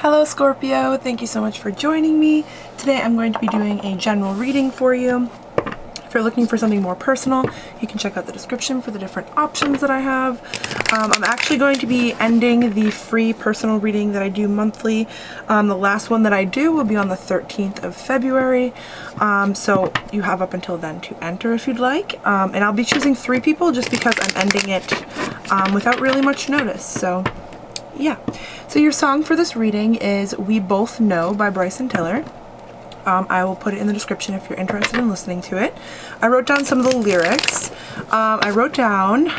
Hello Scorpio, thank you so much for joining me. Today I'm going to be doing a general reading for you. If you're looking for something more personal, you can check out the description for the different options that I have. I'm actually going to be ending the free personal reading that I do monthly. The last one that I do will be on the 13th of February. So you have up until then to enter if you'd like. And I'll be choosing 3 people just because I'm ending it without really much notice. So yeah. So your song for this reading is We Both Know by Bryson Tiller. I will put it in the description if you're interested in listening to it. I wrote down some of the lyrics. I wrote down,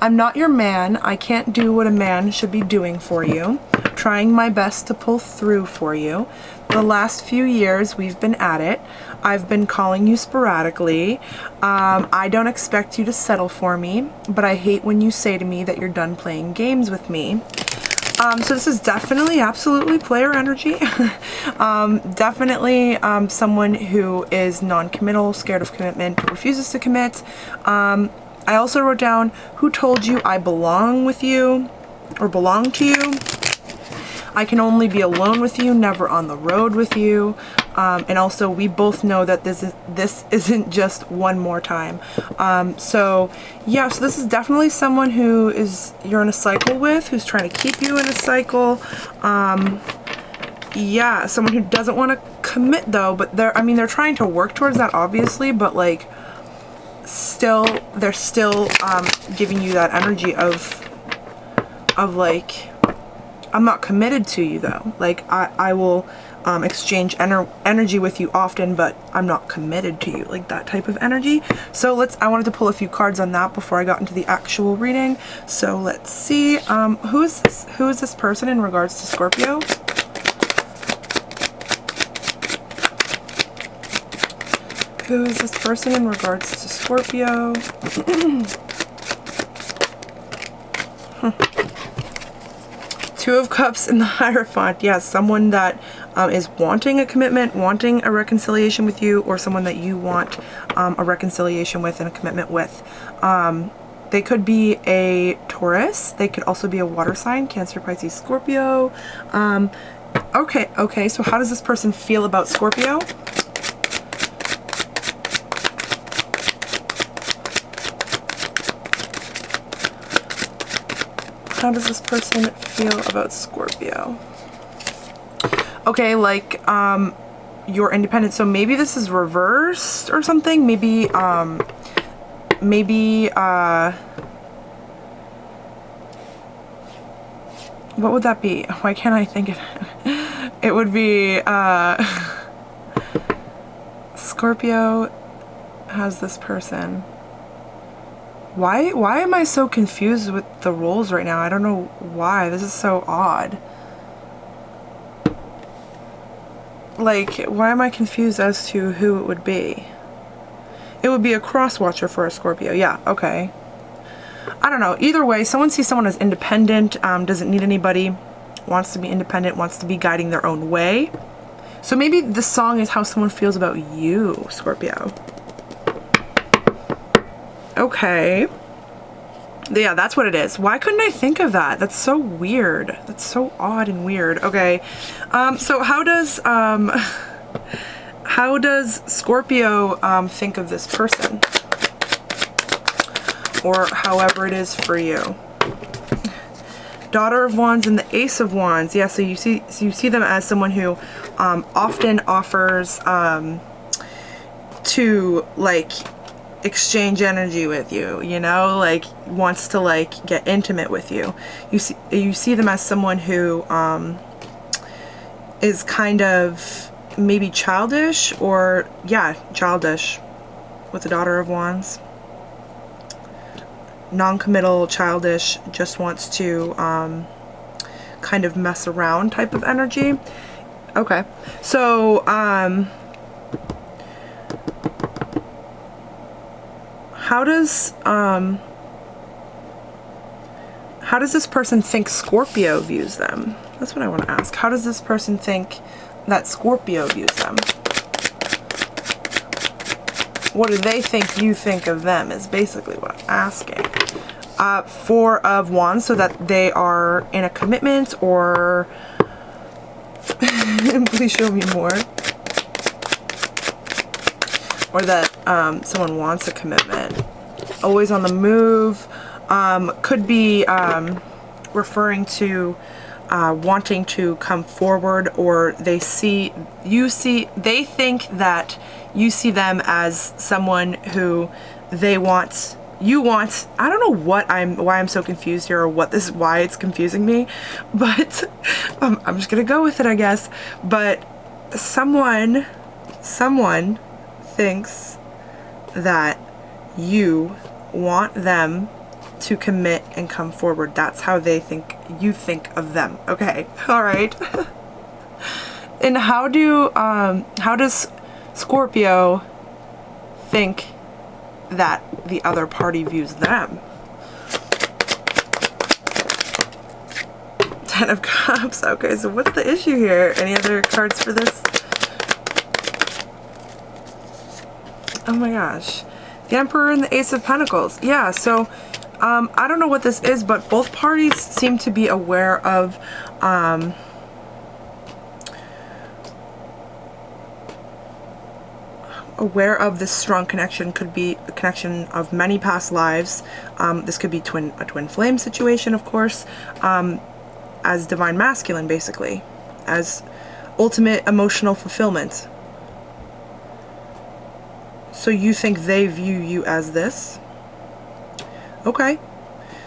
I'm not your man. I can't do what a man should be doing for you. Trying my best to pull through for you. The last few years we've been at it. I've been calling you sporadically. I don't expect you to settle for me, but I hate when you say to me that you're done playing games with me. So this is definitely absolutely player energy. Definitely someone who is non-committal, scared of commitment, refuses to commit. I also wrote down, who told you I belong with you or belong to you? I can only be alone with you, never on the road with you. And also we both know that this isn't just one more time. So yeah, so this is definitely someone who you're in a cycle with, who's trying to keep you in a cycle. Yeah, someone who doesn't want to commit though, but they're trying to work towards that obviously, but like they're still giving you that energy of like, I'm not committed to you though. Like I will exchange energy with you often, but I'm not committed to you, like that type of energy. So I wanted to pull a few cards on that before I got into the actual reading. So let's see, who is this person in regards to Scorpio? Who is this person in regards to Scorpio? Two of Cups in the Hierophant. Yeah, someone that is wanting a commitment, wanting a reconciliation with you, or someone that you want a reconciliation with and a commitment with. They could be a Taurus. They could also be a water sign, Cancer, Pisces, Scorpio. Okay, so how does this person feel about Scorpio? How does this person feel about Scorpio? Okay, like, you're independent. So maybe this is reversed or something. Maybe, what would that be? Why can't I think of it? It would be, Scorpio has this person. Why am I so confused with the roles right now? I don't know why. This is so odd. Like, why am I confused as to who it would be? It would be a cross watcher for a Scorpio. Yeah, okay. I don't know. Either way, someone sees someone as independent, doesn't need anybody, wants to be independent, wants to be guiding their own way. So maybe this song is how someone feels about you, Scorpio. Okay. Yeah, that's what it is. Why couldn't I think of that? That's so weird. That's so odd and weird. Okay. So how does Scorpio think of this person? Or however it is for you. Daughter of Wands and the Ace of Wands. Yeah, so you see them as someone who often offers to like exchange energy with you, you know, like wants to like get intimate with you. You see them as someone who is kind of maybe childish, or yeah, childish with the Daughter of Wands. Non-committal, childish, just wants to kind of mess around type of energy. Okay, so how does this person think Scorpio views them? That's what I want to ask. How does this person think that Scorpio views them? What do they think you think of them is basically what I'm asking. 4 of Wands, so that they are in a commitment or Please show me more. Or that someone wants a commitment. Always on the move. Could be referring to wanting to come forward, or they think that you see them as someone who you want. I don't know why I'm so confused here, or why it's confusing me, but I'm just gonna go with it, I guess. But someone thinks that you want them to commit and come forward. That's how they think you think of them. Okay, all right. And how does Scorpio think that the other party views them? 10 of Cups. Okay, so what's the issue here? Any other cards for this? Oh my gosh. The Emperor and the Ace of Pentacles. Yeah, so I don't know what this is, but both parties seem to be aware of this strong connection. Could be a connection of many past lives. This could be a twin flame situation, of course, as divine masculine, basically, as ultimate emotional fulfillment. So you think they view you as this? Okay.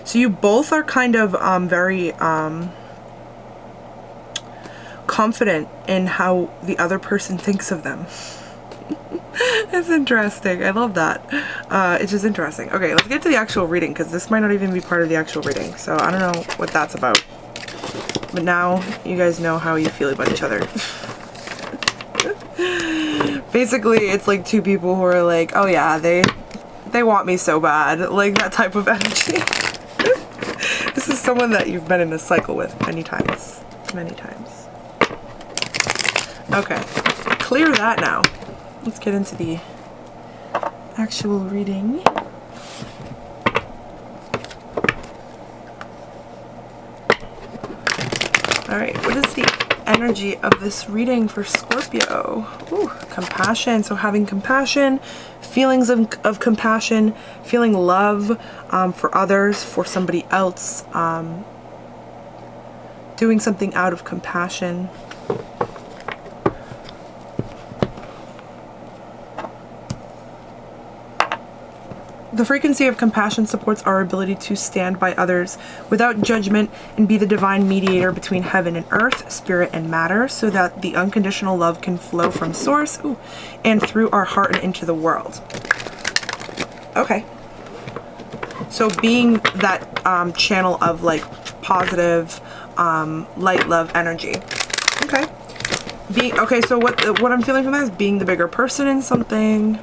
So you both are kind of very confident in how the other person thinks of them. It's interesting. I love that. It's just interesting. Okay, let's get to the actual reading, because this might not even be part of the actual reading. So I don't know what that's about. But now you guys know how you feel about each other. Basically, it's like two people who are like, oh yeah, they want me so bad. Like that type of energy. This is someone that you've been in a cycle with many times. Many times. Okay, clear that now. Let's get into the actual reading. Alright, what is the energy of this reading for Scorpio? Ooh, compassion. So having compassion, feelings of compassion, feeling love for others, for somebody else, doing something out of compassion. The frequency of compassion supports our ability to stand by others without judgment and be the divine mediator between heaven and earth, spirit and matter, so that the unconditional love can flow from source and through our heart and into the world. Okay. So being that channel of like positive, light, love, energy. Okay. Okay, so what I'm feeling from that is being the bigger person in something.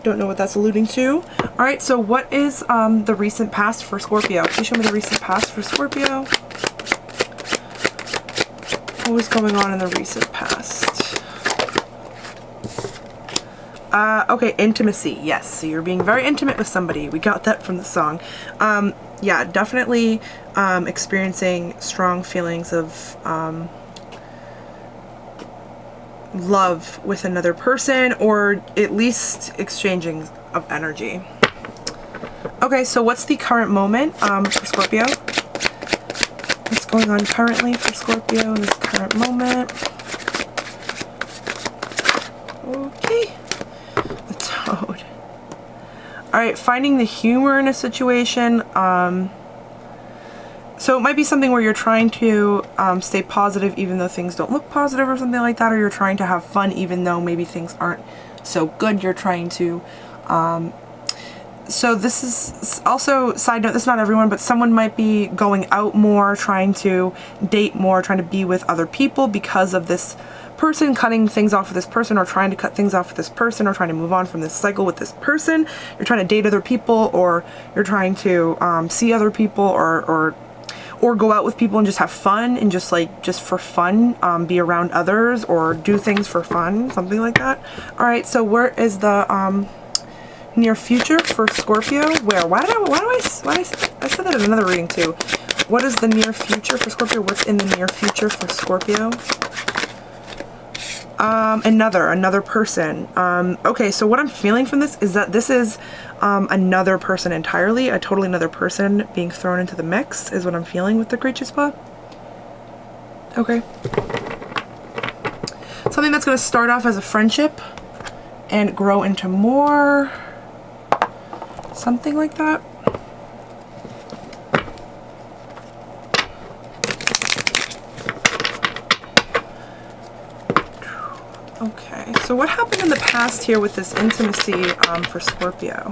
Don't know what that's alluding to. All right, so what is the recent past for Scorpio? Can you show me the recent past for Scorpio? What was going on in the recent past? Okay, intimacy. Yes, so you're being very intimate with somebody. We got that from the song. Yeah, definitely experiencing strong feelings of love with another person, or at least exchanging of energy. Okay, so what's the current moment for Scorpio? What's going on currently for Scorpio in this current moment? Okay. The Toad. Alright, finding the humor in a situation. So it might be something where you're trying to stay positive even though things don't look positive or something like that, or you're trying to have fun even though maybe things aren't so good. You're trying to... so this is also, side note, this is not everyone, but someone might be going out more, trying to date more, trying to be with other people because of this person, cutting things off with this person, or trying to cut things off with this person, or trying to move on from this cycle with this person. You're trying to date other people, or you're trying to see other people, or go out with people and just have fun, and just for fun, be around others, or do things for fun, something like that. All right, so where is the near future for Scorpio? Where? I said that in another reading too. What is the near future for Scorpio? What's in the near future for Scorpio? Another person. Okay, so what I'm feeling from this is that this is another person entirely, a totally another person being thrown into the mix is what I'm feeling with the creature spot. Okay. Something that's going to start off as a friendship and grow into more. Something like that. Okay, so what happened in the past here with this intimacy for Scorpio?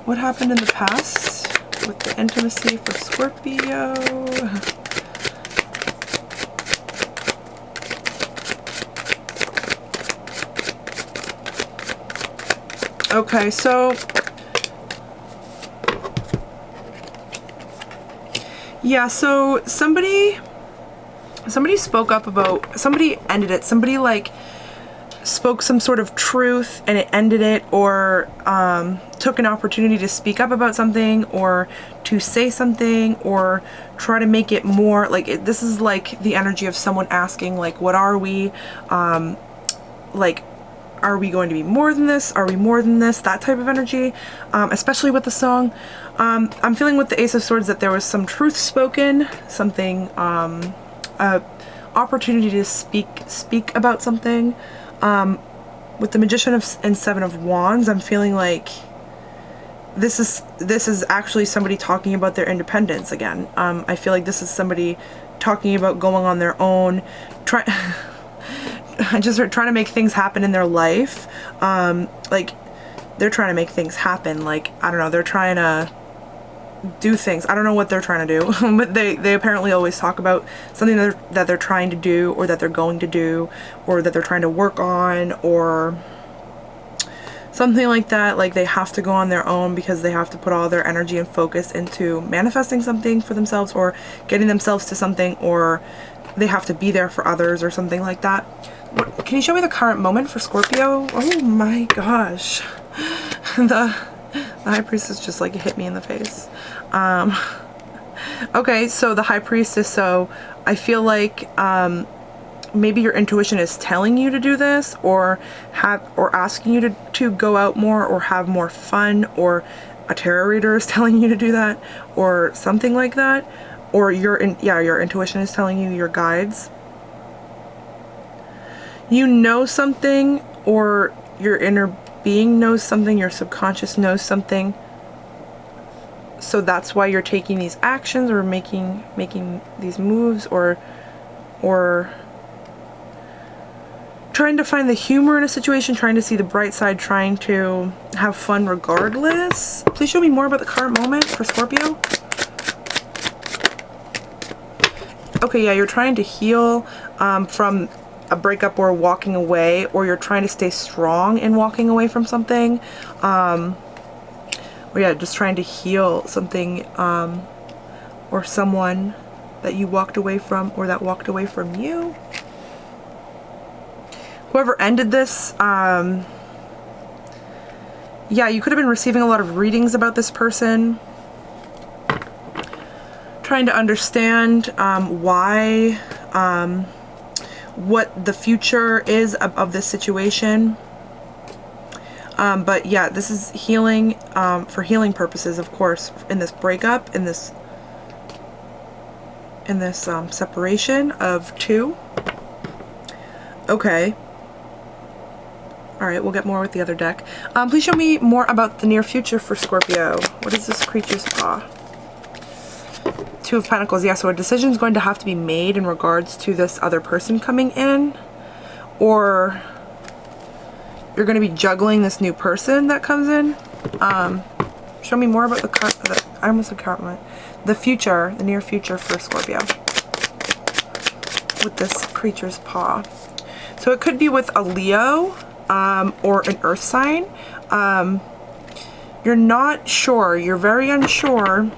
What happened in the past with the intimacy for Scorpio? Okay, so yeah, so somebody spoke up about, somebody ended it, somebody like spoke some sort of truth and it ended it, or took an opportunity to speak up about something or to say something or try to make it more like this is like the energy of someone asking like, what are we, like, are we going to be more than this? Are we more than this? That type of energy, especially with the song. I'm feeling with the Ace of Swords that there was some truth spoken, something, opportunity to speak about something. With the Magician and Seven of Wands, I'm feeling like this is actually somebody talking about their independence again. I feel like this is somebody talking about going on their own, just trying to make things happen in their life. Like they're trying to make things happen. Like, I don't know, they're trying to do things. I don't know what they're trying to do, but they apparently always talk about something that they're trying to do, or that they're going to do, or that they're trying to work on, or something like that. Like they have to go on their own because they have to put all their energy and focus into manifesting something for themselves or getting themselves to something, or they have to be there for others or something like that. Can you show me the current moment for Scorpio? Oh my gosh. The High Priestess just like hit me in the face. Okay, so the High Priestess, so I feel like maybe your intuition is telling you to do this, or asking you to go out more or have more fun, or a tarot reader is telling you to do that, or something like that, or your intuition is telling you, your guides. You know something, or your inner being knows something, your subconscious knows something. So that's why you're taking these actions or making these moves, or trying to find the humor in a situation, trying to see the bright side, trying to have fun regardless. Please show me more about the current moment for Scorpio. Okay, yeah, you're trying to heal from a breakup or walking away, or you're trying to stay strong in walking away from something. Or yeah, just trying to heal something, or someone that you walked away from, or that walked away from you. Whoever ended this, yeah, you could have been receiving a lot of readings about this person, trying to understand why, what the future is of this situation. But yeah, this is healing, for healing purposes, of course, in this breakup, in this separation of two. Okay. All right, we'll get more with the other deck. Please show me more about the near future for Scorpio. What is this creature's paw? Two of Pentacles. Yeah, so a decision is going to have to be made in regards to this other person coming in, or you're going to be juggling this new person that comes in. Show me more about I almost said card. The future, the near future for Scorpio with this creature's paw. So it could be with a Leo, or an earth sign. You're not sure. You're very unsure.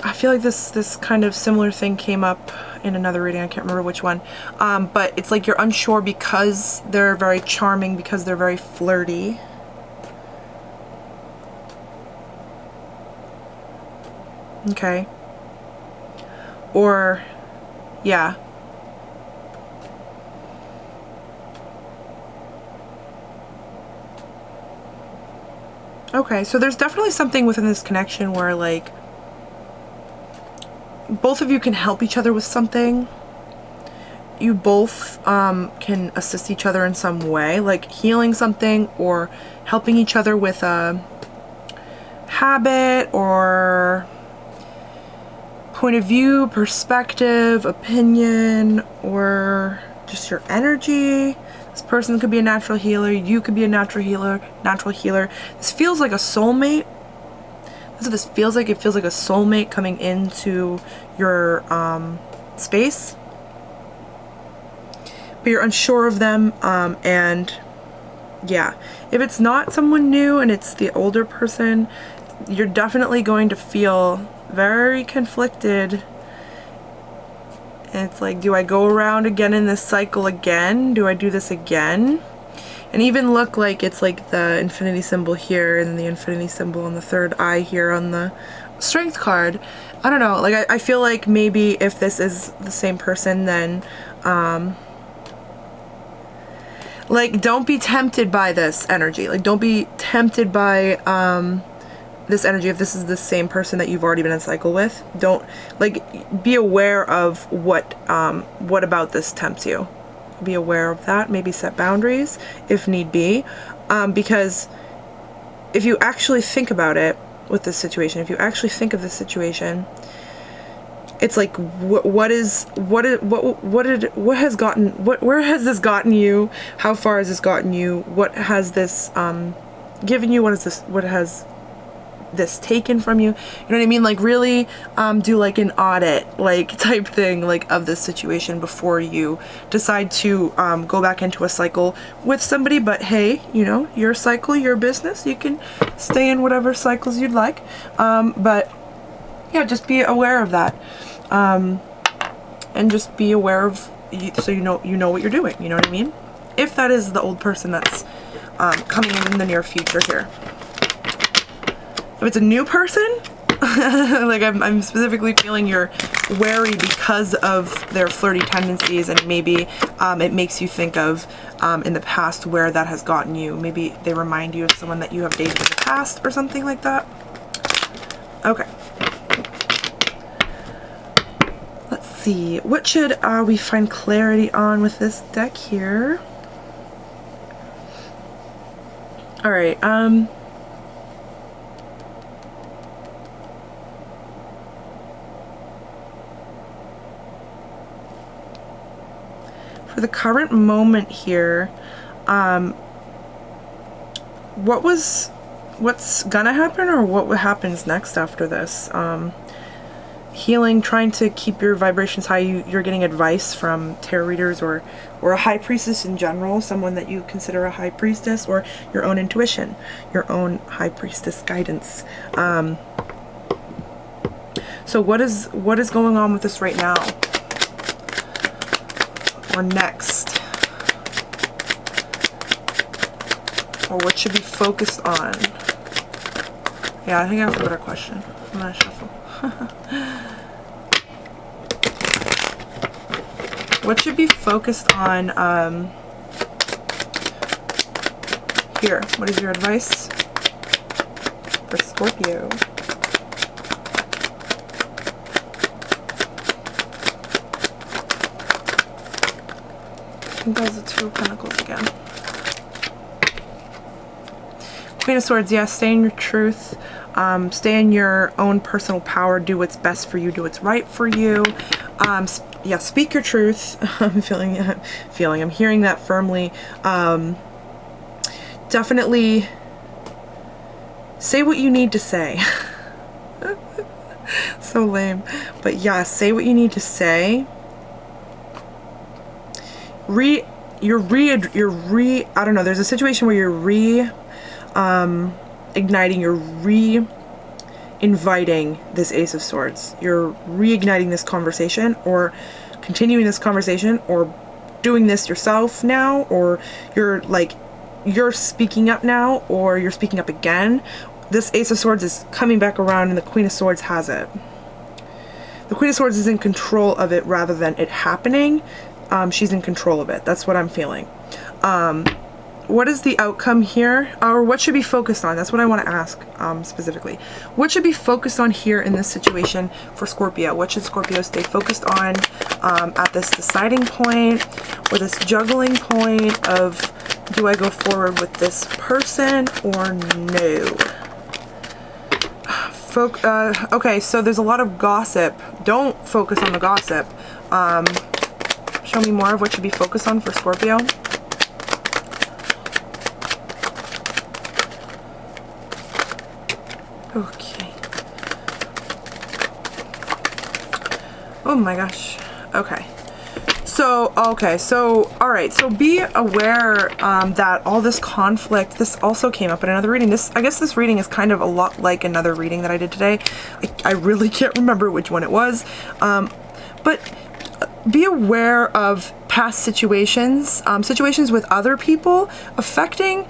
I feel like this kind of similar thing came up in another reading. I can't remember which one. But it's like you're unsure because they're very charming, because they're very flirty. Okay. Or, yeah. Okay, so there's definitely something within this connection where, like, both of you can help each other with something. You both can assist each other in some way, like healing something or helping each other with a habit or point of view, perspective, opinion, or just your energy. This person could be a natural healer. You could be a natural healer. This feels like a soulmate. That's what this feels like. It feels like a soulmate coming into your space. But you're unsure of them. And yeah, if it's not someone new and it's the older person, you're definitely going to feel very conflicted. And it's like, do I go around again in this cycle again? Do I do this again? And even look like it's like the infinity symbol here and the infinity symbol on the third eye here on the strength card. I don't know, like I feel like maybe if this is the same person, then like don't be tempted by this energy. Like don't be tempted by this energy if this is the same person that you've already been in cycle with. Don't, like, be aware of what about this tempts you. Be aware of that. Maybe set boundaries if need be, because if you actually think about it with this situation, if you actually think of this situation, it's like where has this gotten you? How far has this gotten you? What has this given you? What has this taken from you? You know what I mean? Like really do like an audit like type thing like of this situation before you decide to go back into a cycle with somebody. But hey, you know, your cycle, your business, you can stay in whatever cycles you'd like, but yeah, just be aware of that, and just be aware of, so you know what you're doing, you know what I mean? If that is the old person that's coming in the near future here. If it's a new person, like I'm specifically feeling you're wary because of their flirty tendencies, and maybe it makes you think of in the past where that has gotten you. Maybe they remind you of someone that you have dated in the past or something like that. Okay. Let's see. What should we find clarity on with this deck here? All right. For the current moment here, what's gonna happen, or what happens next after this? Healing, trying to keep your vibrations high. You're getting advice from tarot readers or a high priestess in general, someone that you consider a high priestess, or your own intuition, your own high priestess guidance. So what is going on with this right now? Or next, or what should be focused on? Yeah, I think I have a better question. I'm gonna shuffle. What should be focused on here? What is your advice for Scorpio? I think that was the Two of Pentacles again. Queen of Swords, yeah, stay in your truth. Stay in your own personal power. Do what's best for you. Do what's right for you. Yeah, speak your truth. I'm hearing that firmly. Definitely say what you need to say. So lame. But yeah, say what you need to say. I don't know, there's a situation where you're igniting, you're inviting this Ace of Swords. You're reigniting this conversation, or continuing this conversation, or doing this yourself now, or you're speaking up now, or you're speaking up again. this Ace of Swords is coming back around and the Queen of Swords has it. The Queen of Swords is in control of it rather than it happening. She's in control of it. That's what I'm feeling. What is the outcome here? Or what should be focused on? That's what I want to ask specifically. What should be focused on here in this situation for Scorpio? What should Scorpio stay focused on at this deciding point or this juggling point of, do I go forward with this person or no? Okay, so there's a lot of gossip. Don't focus on the gossip. Show me more of what should be focused on for Scorpio. Okay. Oh my gosh. Okay. So, all right. So be aware that all this conflict, this also came up in another reading. I guess this reading is kind of a lot like another reading that I did today. I really can't remember which one it was. But be aware of past situations, situations with other people affecting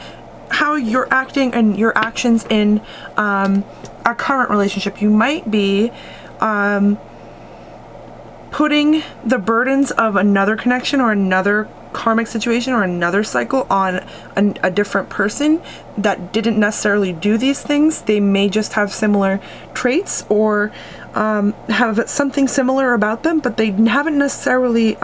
how you're acting and your actions in a current relationship. You might be putting the burdens of another connection or another karmic situation or another cycle on a different person that didn't necessarily do these things. They may just have similar traits or have something similar about them, but they haven't necessarily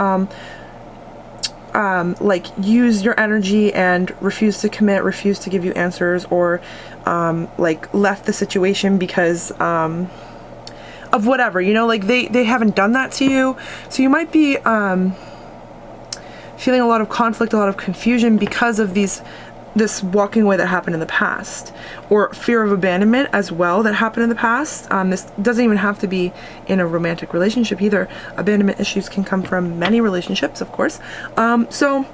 like use your energy and refuse to commit, refuse to give you answers, or like left the situation because of whatever, you know, like they haven't done that to you. So you might be feeling a lot of conflict, a lot of confusion because of this walking away that happened in the past, or fear of abandonment as well that happened in the past. This doesn't even have to be in a romantic relationship either. Abandonment issues can come from many relationships, of course. So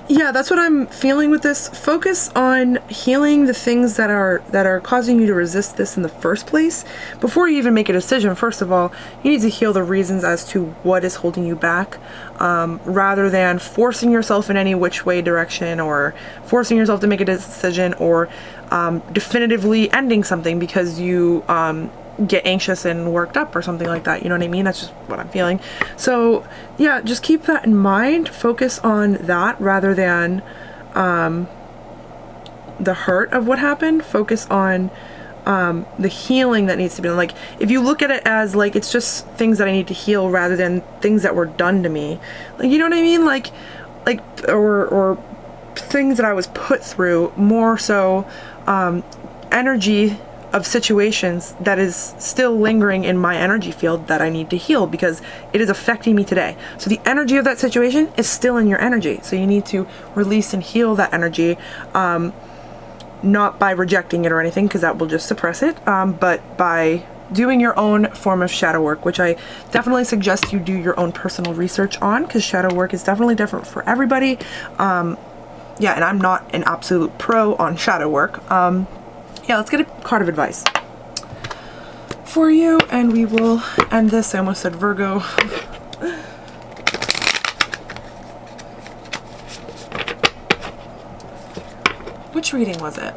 yeah, that's what I'm feeling with this. Focus on healing the things that are causing you to resist this in the first place. Before you even make a decision, first of all, you need to heal the reasons as to what is holding you back, rather than forcing yourself in any which way direction, or forcing yourself to make a decision, or definitively ending something because you get anxious and worked up or something like that. You know what I mean? That's just what I'm feeling. So yeah, just keep that in mind. Focus on that rather than the hurt of what happened. Focus on the healing that needs to be done. Like, if you look at it as like it's just things that I need to heal rather than things that were done to me, like, you know what I mean, like or things that I was put through, more so energy of situations that is still lingering in my energy field that I need to heal because it is affecting me today. So the energy of that situation is still in your energy. So you need to release and heal that energy, not by rejecting it or anything, because that will just suppress it, but by doing your own form of shadow work, which I definitely suggest you do your own personal research on, because shadow work is definitely different for everybody. Yeah, and I'm not an absolute pro on shadow work. Yeah, let's get a card of advice for you, and we will end this. I almost said Virgo. Which reading was it?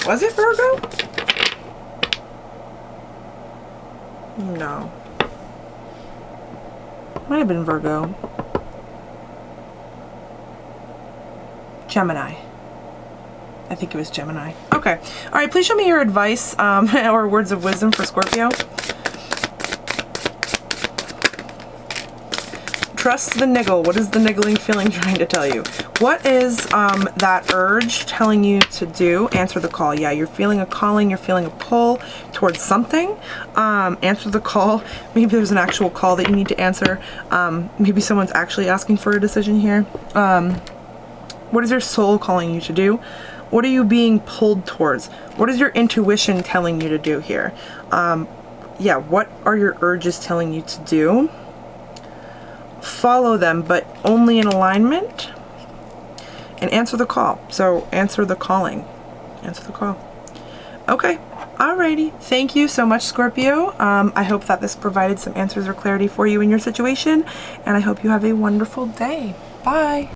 Was it Virgo? No. Might have been Virgo. Gemini. I think it was Gemini. Okay. All right, please show me your advice or words of wisdom for Scorpio. Trust the niggle. What is the niggling feeling trying to tell you? What is that urge telling you to do? Answer the call. Yeah, you're feeling a calling. You're feeling a pull towards something. Answer the call. Maybe there's an actual call that you need to answer. Maybe someone's actually asking for a decision here. What is your soul calling you to do? What are you being pulled towards? What is your intuition telling you to do here? Yeah, what are your urges telling you to do? Follow them, but only in alignment, and answer the call. So answer the calling. Answer the call. Okay. Alrighty, thank you so much, Scorpio. I hope that this provided some answers or clarity for you in your situation, and I hope you have a wonderful day. Bye.